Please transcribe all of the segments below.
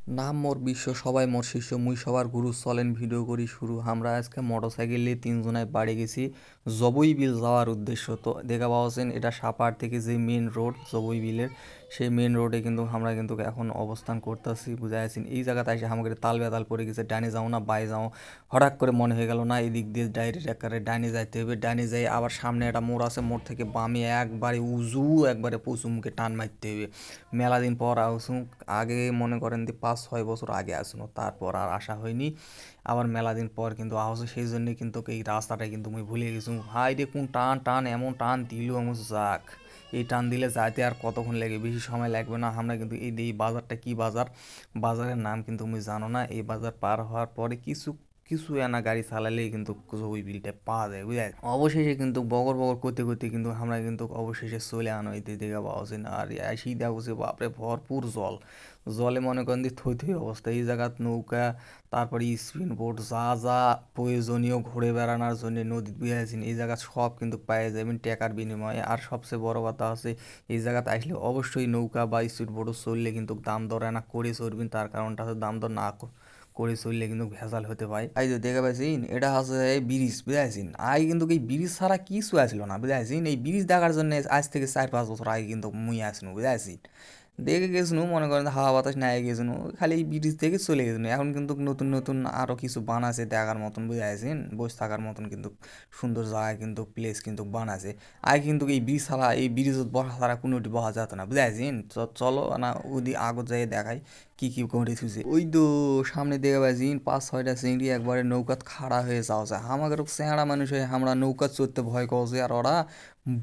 নাম মোর বিশ্ব সবাই মোর শিষ্য মুই সবার গুরু চলেন ভিডিও করি শুরু। আমরা আজকে মোটরসাইকেল নিয়ে তিনজনায় বাড়ি গেছি জবই বিল যাওয়ার উদ্দেশ্য। তো দেখা পাচ্ছেন এটা সাপাহার থেকে যে মেন রোড জবই বিলের, সেই মেন রোডে কিন্তু আমরা কিন্তু এখন অবস্থান করতেছি। বুঝা আছেন এই জায়গাতে এসে আমাদের তাল বেতাল পড়ে গেছে, ডানে যাও না বাই যাও। হঠাৎ করে মনে হয়ে গেল না এদিক দিয়ে ডাইরেক্ট একেবারে ডানে যাইতে হবে। ডানে যাই আবার সামনে একটা মোড় আছে, মোড় থেকে বামে একবারে উজু একবারে পশু মুখে টান মারতে হবে। মেলা দিন পর আসুন, আগে মনে করেন যে 5-6 বছর আগে আসুন, তারপর আর আসা হয়নি। আবার মেলা দিন পর কিন্তু আসছে, সেই জন্যই কিন্তু এই রাস্তাটা কিন্তু মুই ভুলে গেছি। হাই রে কোন টান টান এমন টান দিল আমার যাক, এই টান দিলে যাইতে আর কতক্ষণ লাগে, বেশি সময় লাগবে না। আমরা কিন্তু এই বাজারটা কি বাজার, বাজারের নাম কিন্তু মুই জানো না। এই বাজার পার হওয়ার পরে কিছু কিছু এনা গাড়ি চালালেই কিন্তু ওই বিলটা পাওয়া যায় বুঝলেন। অবশেষে কিন্তু বগর বগর করতে করতে কিন্তু আমরা কিন্তু অবশেষে চলে আনো এই দিকে পাওয়া যায় না। আর সেই দেখো যে বাপরে ভরপুর জল, জলে মনে করেন যে থই থই অবস্থা। এই জায়গাত নৌকা, তারপরে স্পিন বোট, যা যা প্রয়োজনীয় ঘুরে বেড়ানোর জন্য নদী বুঝেছেন এই জায়গা সব কিন্তু পাওয়া যাবেন টাকার বিনিময়ে। আর সবচেয়ে বড় কথা আছে, এই জায়গাতে আসলে অবশ্যই নৌকা বা স্পিড বোটও চললে কিন্তু দাম দর না করে চলবেন। তার কারণটা হচ্ছে দাম দর না করে চললে কিন্তু ভেজাল হতে পারে। এই যে দেখে পাইছেন এটা হচ্ছে ব্রিজ বুঝাইছেন। আগে কিন্তু এই ব্রিজ ছাড়া কিছু আসছিল না বুঝাইছেন। এই ব্রিজ দেখার জন্য আজ থেকে 4-5 বছর আগে কিন্তু মুই আসনু বুঝাইছেন। দেখে গেছিনু মনে করেন হাওয়া বাতাস নাই গেছিনু, খালি এই ব্রিজ থেকে চলে গেছিনু। এখন কিন্তু নতুন নতুন আরও কিছু বানাছে দেখার মতন বুঝাইছেন, বসে থাকার মতন কিন্তু সুন্দর জায়গা কিন্তু প্লেস কিন্তু বানাছে। আগে কিন্তু এই ব্রিজ ছাড়া, এই ব্রিজত বসা ছাড়া কোনোটি বসা যেত না বুঝাইছেন। চলো না ওদি আগত যাই দেখাই কি কি করে থুইছে। ওই তো সামনে দেখে পাইছিন 5-6টা চিংড়ি একবারে নৌকাত খাড়া হয়ে যাওয়া। আমাদের চেংড়া মানুষ হয়ে আমরা নৌকা চড়তে ভয় করছে, আর ওরা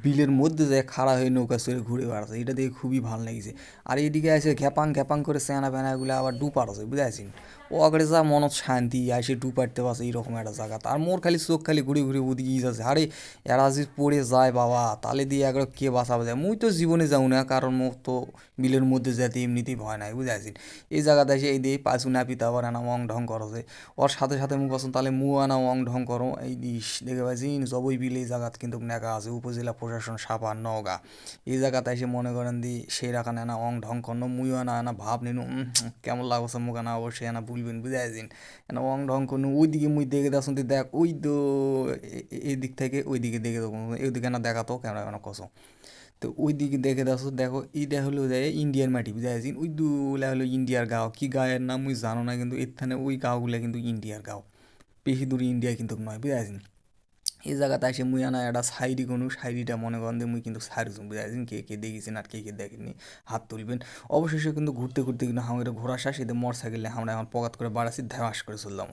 বিলের মধ্যে যায় খাড়া হয়ে নৌকা চড়ে ঘুরে বেড়াচ্ছে। এটা দেখে খুবই ভালো লেগেছে। আর এইদিকে এসে ঘ্যাপাং ঘ্যাপাং করে চেনা ফেনাগুলো আবার ডুপার আছে বুঝাইছেন। ও আগরে যা মনত শান্তি এসে ডুপারতে পারছে এইরকম একটা জায়গা। আর মোর খালি চোখ খালি ঘুরে ঘুরে ওদিকেই যাচ্ছে। আরে এরা যদি পড়ে যায় বাবা, তাহলে দিয়ে একবার কে বাঁচাবে যায়। মুই তো জীবনে যাও না, কারণ মোর তো বিলের মধ্যে যেতে এমনিতেই ভয় নাই বুঝাইছেন। এই জায়গাতে এসে এই দিয়ে পাঁচু না পিতা আবার এনা অং ঢং করছে। ওর সাথে সাথে মুখ পছন্দ তাহলে মু আনা অং ঢং করো। এই দিস দেখে পাইছিন জবই বিল এই জায়গাত কিন্তু নেকা আছে উপজেলা প্রশাসন সাপার নওগাঁ। এই জায়গাতে এসে মনে করেন দি সেই রাখান এনা অং ঢং করনো মুইও এনা এনা ভাব নিনু কেমন লাগছে মুখ এনা অবশ্যই এনা ভুলবেন বুঝাইছিন। এনা অং ঢং করনু ওইদিকে মুই দেখে দেখুন দেখ ওই তো এই দিক থেকে ওই দিকে দেখে দেখো, ওইদিকে না দেখাতো ক্যামেরা কেন কসো। তো ওই দিকে দেখে দেখো দেখো এইটা হলো যায় ইন্ডিয়ার মাটি বুঝাইছিন। ওই দুলা হলো ইন্ডিয়ার গাঁও, কি গাঁয়ের নাম মুই জানো না, কিন্তু এখানে ওই গাঁওগুলো কিন্তু ইন্ডিয়ার গাঁও, বেশি দূরে ইন্ডিয়া কিন্তু নয় বুঝাইছিন। এই জায়গাতে এসে মুই আনা একটা সাইডি কোনো সাইডিটা মনে করেন যে মুই কিন্তু সারছুম বুঝাইছেন। কে কে দেখেছেন আর কে কে দেখেননি হাত তুলবেন। অবশেষে কিন্তু ঘুরতে ঘুরতে কিন্তু আমাদের ঘোরা শেষ। এতে মোটর সাইকেলে আমরা এখন পকাত করে বাড়াচ্ছি ধ্যাস করে চললাম।